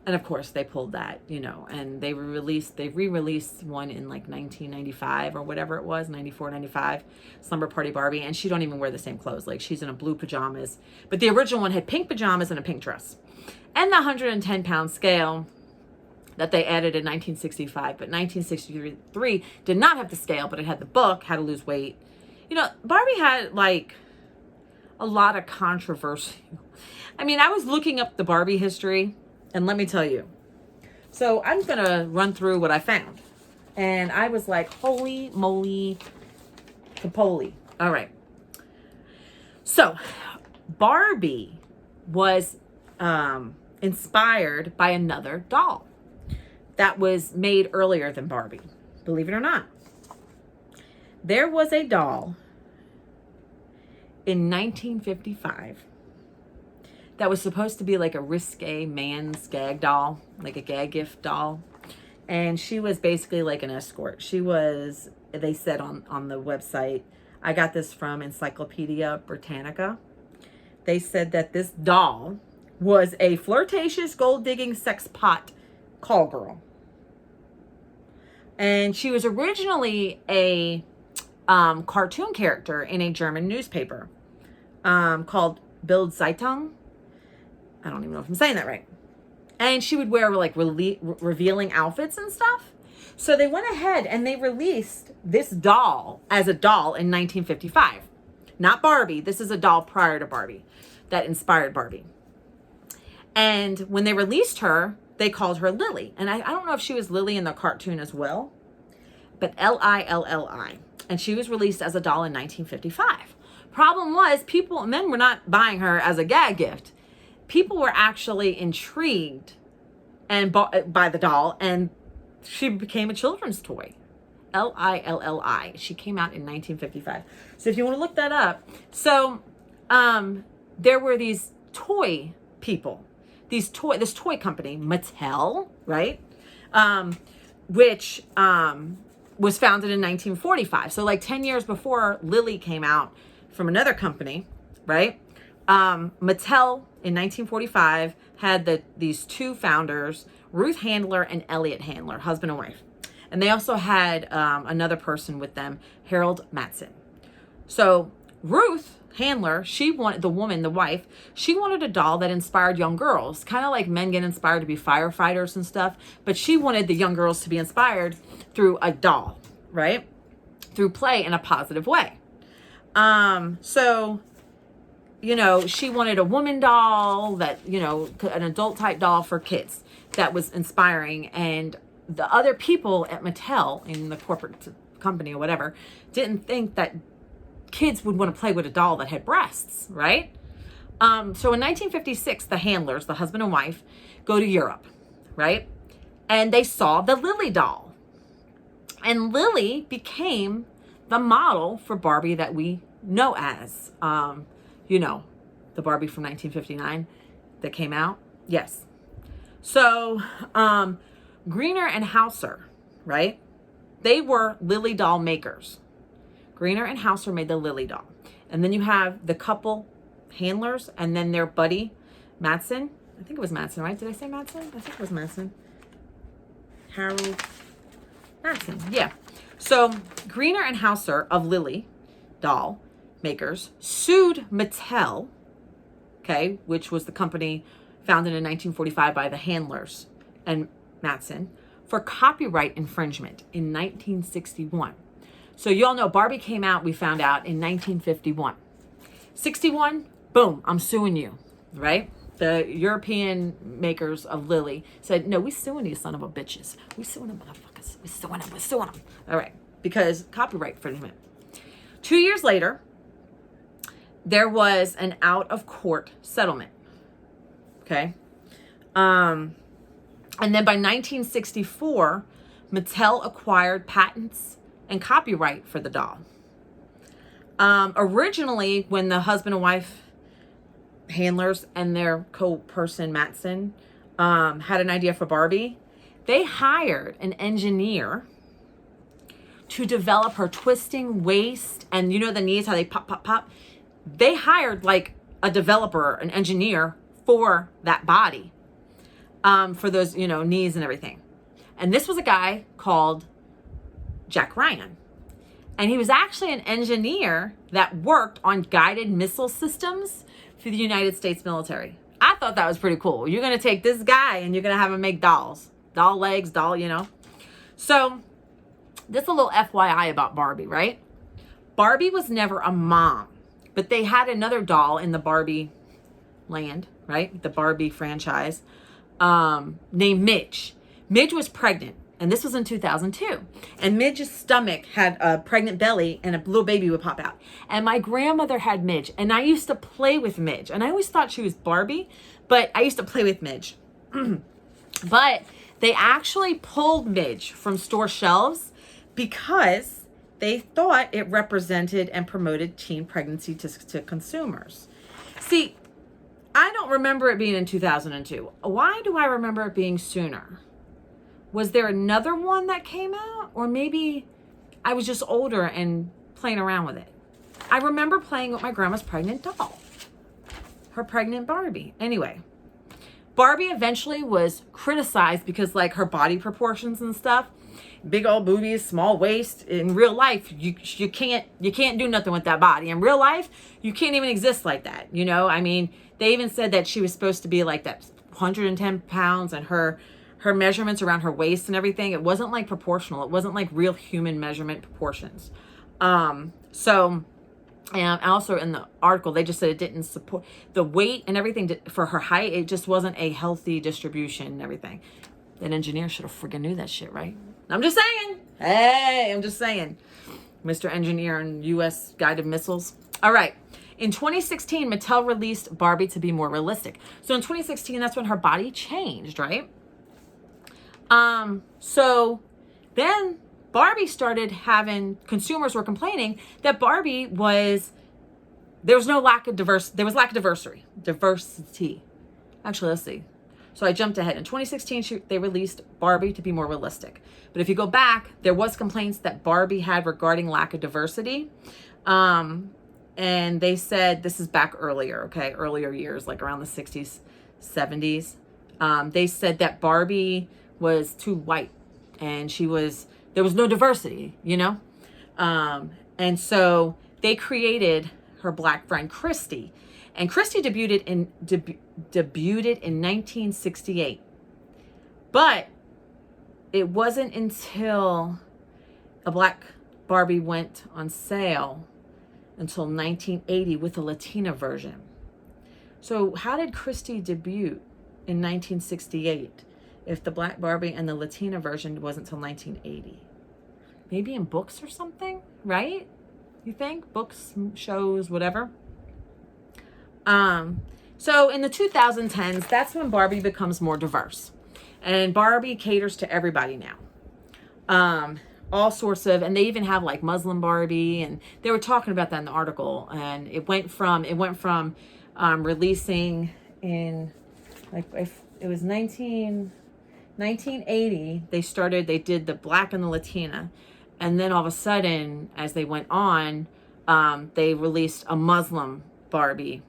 And of course they pulled that, and they re-released one in like 1995 or whatever it was, 94, 95, Slumber Party Barbie, and she don't even wear the same clothes. Like, she's in a blue pajamas, but the original one had pink pajamas and a pink dress, and the 110-pound scale that they added in 1965, but 1963 did not have the scale, but it had the book, How to Lose Weight. Barbie had like a lot of controversy. I mean, I was looking up the Barbie history, and let me tell you. So I'm going to run through what I found. And I was like, holy moly, capoly. All right. So Barbie was inspired by another doll that was made earlier than Barbie. Believe it or not. There was a doll in 1955 that was supposed to be like a risque man's gag doll, like a gag gift doll. And she was basically like an escort. She was, they said on the website, I got this from Encyclopedia Britannica. They said that this doll was a flirtatious, gold-digging sex pot call girl. And she was originally a cartoon character in a German newspaper called Bild Zeitung. I don't even know if I'm saying that right. And she would wear like revealing outfits and stuff. So they went ahead and they released this doll as a doll in 1955. Not Barbie. This is a doll prior to Barbie that inspired Barbie. And when they released her, they called her Lily. And I don't know if she was Lily in the cartoon as well, but Lilli. And she was released as a doll in 1955. Problem was, men were not buying her as a gag gift. People were actually intrigued and bought by the doll, and she became a children's toy. Lilli. She came out in 1955. So if you want to look that up. So there were these toy people, this toy company, Mattel, right? Which was founded in 1945. So like 10 years before Lily came out from another company, right? Mattel in 1945 had these two founders, Ruth Handler and Elliot Handler, husband and wife. And they also had another person with them, Harold Matson. So Ruth Handler, she wanted, the wife, she wanted a doll that inspired young girls, kind of like men get inspired to be firefighters and stuff, but she wanted the young girls to be inspired through a doll, right? Through play in a positive way. So, she wanted a woman doll that, an adult type doll for kids that was inspiring. And the other people at Mattel, in the corporate company or whatever, didn't think that kids would want to play with a doll that had breasts, right? So in 1956, the Handlers, the husband and wife, go to Europe, right? And they saw the Lily doll. And Lily became the model for Barbie that we know as, the Barbie from 1959 that came out. Yes. So, Greener and Hauser, right? They were Lily doll makers. Greener and Hauser made the Lily doll. And then you have the couple Handlers and then their buddy, Matson. I think it was Matson, right? Did I say Matson? I think it was Matson. Harold Matson, yeah. So Greener and Hauser of Lily doll makers sued Mattel, okay, which was the company founded in 1945 by the Handlers and Matson, for copyright infringement in 1961. So you all know Barbie came out, we found out, in 1951. 61, boom, I'm suing you, right? The European makers of Lily said, no, we suing these son of a bitches. We suing them motherfuckers. We suing them. All right, because copyright infringement. 2 years later, there was an out-of-court settlement, okay? And then by 1964, Mattel acquired patents and copyright for the doll. Originally, when the husband and wife Handlers and their co-person Matson had an idea for Barbie, they hired an engineer to develop her twisting waist and the knees, how they pop, pop, pop. They hired like a developer, an engineer for that body, for those, knees and everything. And this was a guy called Jack Ryan. And he was actually an engineer that worked on guided missile systems for the United States military. I thought that was pretty cool. You're going to take this guy and you're going to have him make dolls. Doll legs, So this is a little FYI about Barbie, right? Barbie was never a mom, but they had another doll in the Barbie land, right? The Barbie franchise, named Midge. Midge was pregnant. And this was in 2002. And Midge's stomach had a pregnant belly and a little baby would pop out. And my grandmother had Midge. And I used to play with Midge. And I always thought she was Barbie, but I used to play with Midge. But they actually pulled Midge from store shelves because they thought it represented and promoted teen pregnancy to consumers. See, I don't remember it being in 2002. Why do I remember it being sooner? Was there another one that came out? Or maybe I was just older and playing around with it. I remember playing with my grandma's pregnant doll. Her pregnant Barbie. Anyway, Barbie eventually was criticized because like her body proportions and stuff, big old boobies, small waist. In real life, you can't do nothing with that body. In real life, you can't even exist like that. I mean, they even said that she was supposed to be like that 110 pounds and her her measurements around her waist and everything, it wasn't like proportional. It wasn't like real human measurement proportions. So, and also in the article, they just said it didn't support the weight and everything for her height. It just wasn't a healthy distribution and everything. An engineer should have friggin' knew that shit, right? I'm just saying. Hey, I'm just saying. Mr. Engineer and U.S. guided missiles. All right. In 2016, Mattel released Barbie to be more realistic. So in 2016, that's when her body changed, right? So then Barbie started having, consumers were complaining that Barbie was, there was lack of diversity. Actually, let's see. So I jumped ahead. In 2016, they released Barbie to be more realistic. But if you go back, there was complaints that Barbie had regarding lack of diversity. And they said, this is back earlier, okay? Earlier years, like around the 60s, 70s. They said that Barbie was too white and there was no diversity, you know? And so they created her black friend, Christy. And Christy debuted in 1968. But it wasn't until a black Barbie went on sale until 1980 with a Latina version. So how did Christy debut in 1968 if the black Barbie and the Latina version wasn't until 1980? Maybe in books or something, right? You think? Books, shows, whatever. So in the 2010s, that's when Barbie becomes more diverse. And Barbie caters to everybody now. All sorts of, and they even have like Muslim Barbie, and they were talking about that in the article. And it went from releasing in, like, if it was 1980, they did the black and the Latina. And then all of a sudden, as they went on, they released a Muslim Barbie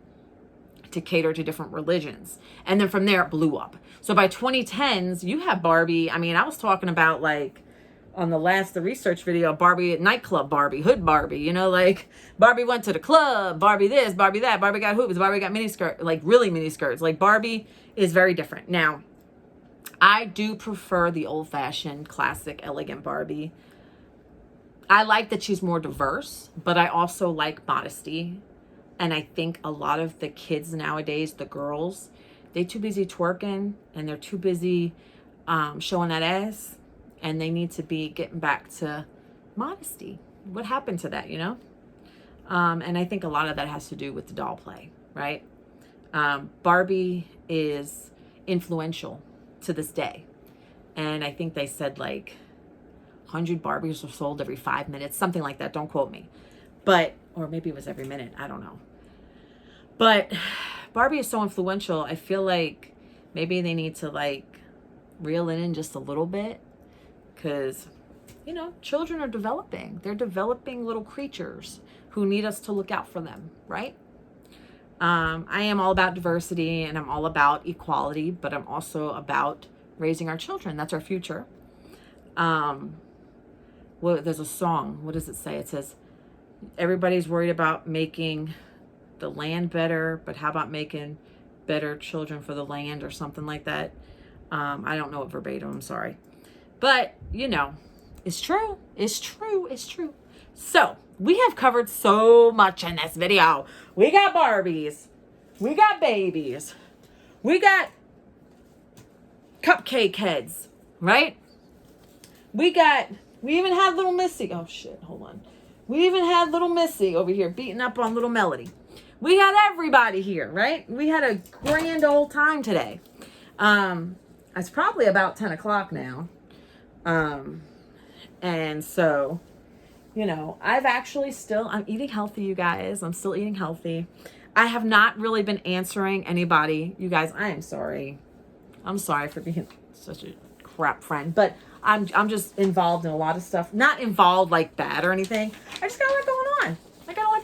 to cater to different religions. And then from there, it blew up. So by 2010s, you have Barbie. I mean, I was talking about, like, on the research video, Barbie nightclub Barbie, hood Barbie, you know, like Barbie went to the club, Barbie this, Barbie that, Barbie got hoops, Barbie got mini skirt, like really mini skirts. Like Barbie is very different. Now, I do prefer the old fashioned, classic, elegant Barbie. I like that she's more diverse, but I also like modesty. And I think a lot of the kids nowadays, the girls, they're too busy twerking and they're too busy showing that ass. And they need to be getting back to modesty. What happened to that, you know? And I think a lot of that has to do with the doll play, right? Barbie is influential to this day. And I think they said like 100 Barbies were sold every 5 minutes, something like that. Don't quote me. But, or maybe it was every minute. I don't know. But Barbie is so influential. I feel like maybe they need to like reel it in just a little bit. Because, you know, children are developing. They're developing little creatures who need us to look out for them, right? I am all about diversity and I'm all about equality, but I'm also about raising our children. That's our future. Well, there's a song. What does it say? It says, everybody's worried about making the land better, but how about making better children for the land or something like that? I don't know it verbatim. I'm sorry. But, you know, it's true. It's true. It's true. So, we have covered so much in this video. We got Barbies. We got babies. We got cupcake heads, right? We even had little Missy. Oh, shit. Hold on. We even had little Missy over here beating up on little Melody. We had everybody here, right? We had a grand old time today. It's probably about 10 o'clock now. And so, you know, I'm eating healthy, you guys. I'm still eating healthy. I have not really been answering anybody. You guys, I am sorry. I'm sorry for being such a crap friend, but I'm just involved in a lot of stuff. Not involved like bad or anything. I just got a lot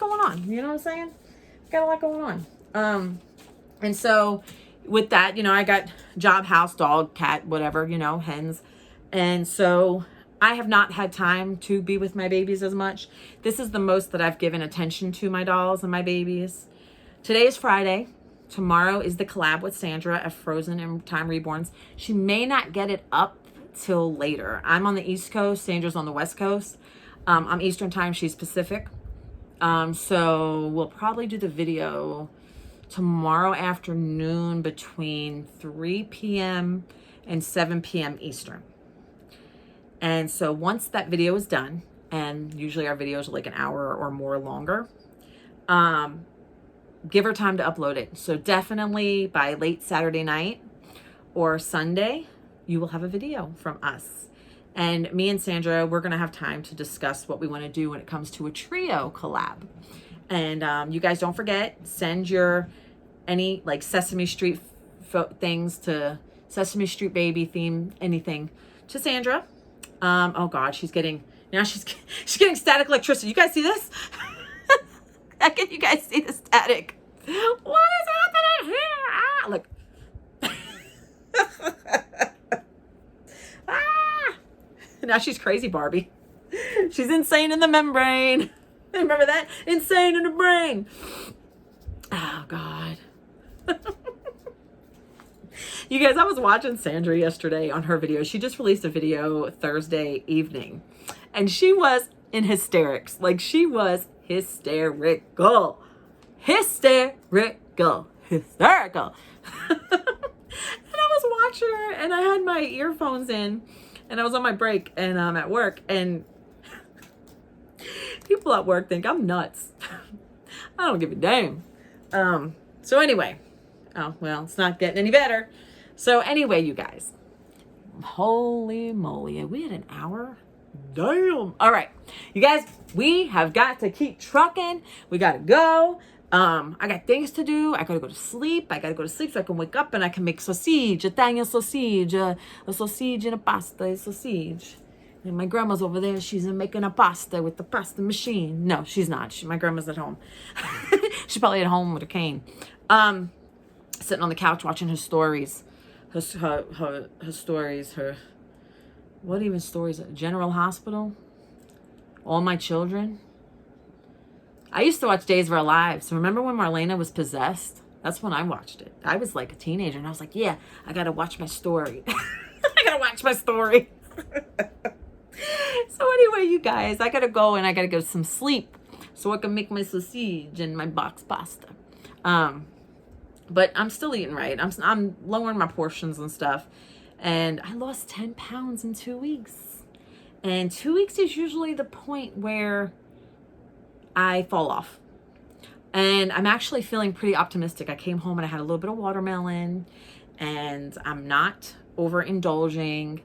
going on. You know what I'm saying? Got a lot going on. And so with that, you know, I got job, house, dog, cat, whatever, you know, hens. And so I have not had time to be with my babies as much. This is the most that I've given attention to my dolls and my babies. Today is Friday. Tomorrow is the collab with Sandra of Frozen and Time Reborns. She may not get it up till later. I'm on the East Coast. Sandra's on the West Coast. I'm Eastern time. She's Pacific. So we'll probably do the video tomorrow afternoon between 3 p.m. and 7 p.m. Eastern. And so once that video is done, and usually our videos are like an hour or more longer, give her time to upload it. So definitely by late Saturday night or Sunday, you will have a video from us. And me and Sandra, we're going to have time to discuss what we want to do when it comes to a trio collab. And you guys don't forget, send your any like Sesame Street things to Sesame Street baby theme, anything to Sandra. Oh God, she's getting getting static electricity. You guys see this? Can you guys see the static? What is happening here? Ah, look. Ah! Now she's crazy Barbie. She's insane in the membrane. Remember that? Insane in the brain. Oh God. You guys, I was watching Sandra yesterday on her video. She just released a video Thursday evening. And she was in hysterics. Like, she was hysterical. Hysterical. Hysterical. And I was watching her, and I had my earphones in, and I was on my break, and I'm at work, and people at work think I'm nuts. I don't give a damn. So anyway, oh, well, it's not getting any better. So anyway, you guys, holy moly, we had an hour. Damn. All right, you guys, we have got to keep trucking. We got to go. I got things to do. I got to go to sleep. I got to go to sleep so I can wake up and I can make sausage, Italian sausage, a sausage and a pasta, a sausage. And my grandma's over there. She's making a pasta with the pasta machine. No, she's not. My grandma's at home. She's probably at home with a cane. Sitting on the couch watching her stories. Her stories. What even stories? General Hospital. All My Children. I used to watch Days of Our Lives. Remember when Marlena was possessed? That's when I watched it. I was like a teenager and I was like, yeah, I got to watch my story. I got to watch my story. So anyway, you guys, I got to go and I got to get some sleep so I can make my sausage and my box pasta. But I'm still eating right. I'm lowering my portions and stuff. And I lost 10 pounds in 2 weeks. And 2 weeks is usually the point where I fall off. And I'm actually feeling pretty optimistic. I came home and I had a little bit of watermelon, and I'm not overindulging.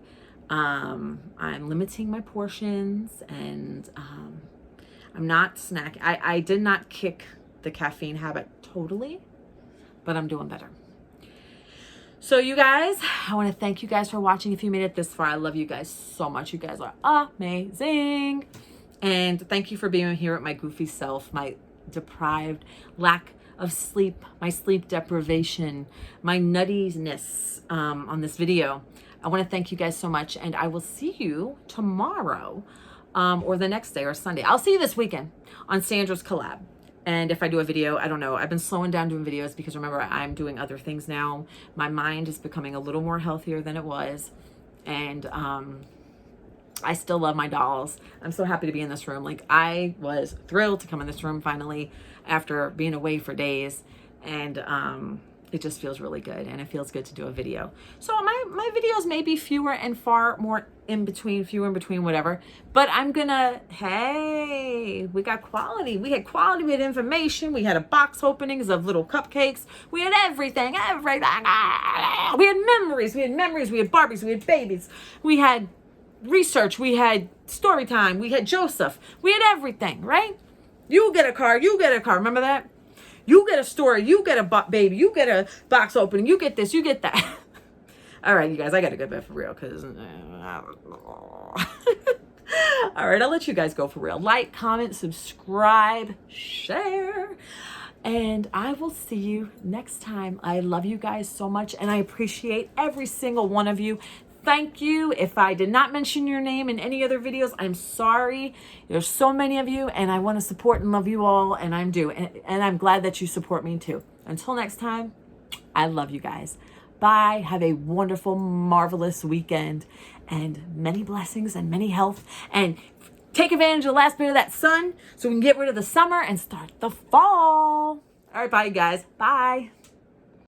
I'm limiting my portions, and I'm not snacking. I did not kick the caffeine habit totally, but I'm doing better. So you guys, I want to thank you guys for watching. If you made it this far, I love you guys so much. You guys are amazing. And thank you for being here at my goofy self, my deprived lack of sleep, my sleep deprivation, my nuttiness on this video. I want to thank you guys so much, and I will see you tomorrow or the next day or Sunday. I'll see you this weekend on Sandra's collab. And if I do a video, I don't know. I've been slowing down doing videos because remember, I'm doing other things now. My mind is becoming a little more healthier than it was. And I still love my dolls. I'm so happy to be in this room. Like, I was thrilled to come in this room finally after being away for days. And it just feels really good. And it feels good to do a video. So my videos may be fewer and far more in between, whatever. But I'm gonna, hey, we got quality. We had quality, we had information. We had a box openings of little cupcakes. We had everything. We had memories. We had Barbies. We had babies. We had research. We had story time. We had Joseph. We had everything, right? You get a car. Remember that? You get a story. You get a baby. You get a box opening. You get this. You get that. All right, you guys, I got to go bed for real because all right, I'll let you guys go for real. Like, comment, subscribe, share, and I will see you next time. I love you guys so much, and I appreciate every single one of you. Thank you. If I did not mention your name in any other videos, I'm sorry. There's so many of you, and I want to support and love you all, and I'm due. And I'm glad that you support me too. Until next time, I love you guys. Bye. Have a wonderful, marvelous weekend and many blessings and many health. And take advantage of the last bit of that sun so we can get rid of the summer and start the fall. All right, bye, you guys. Bye.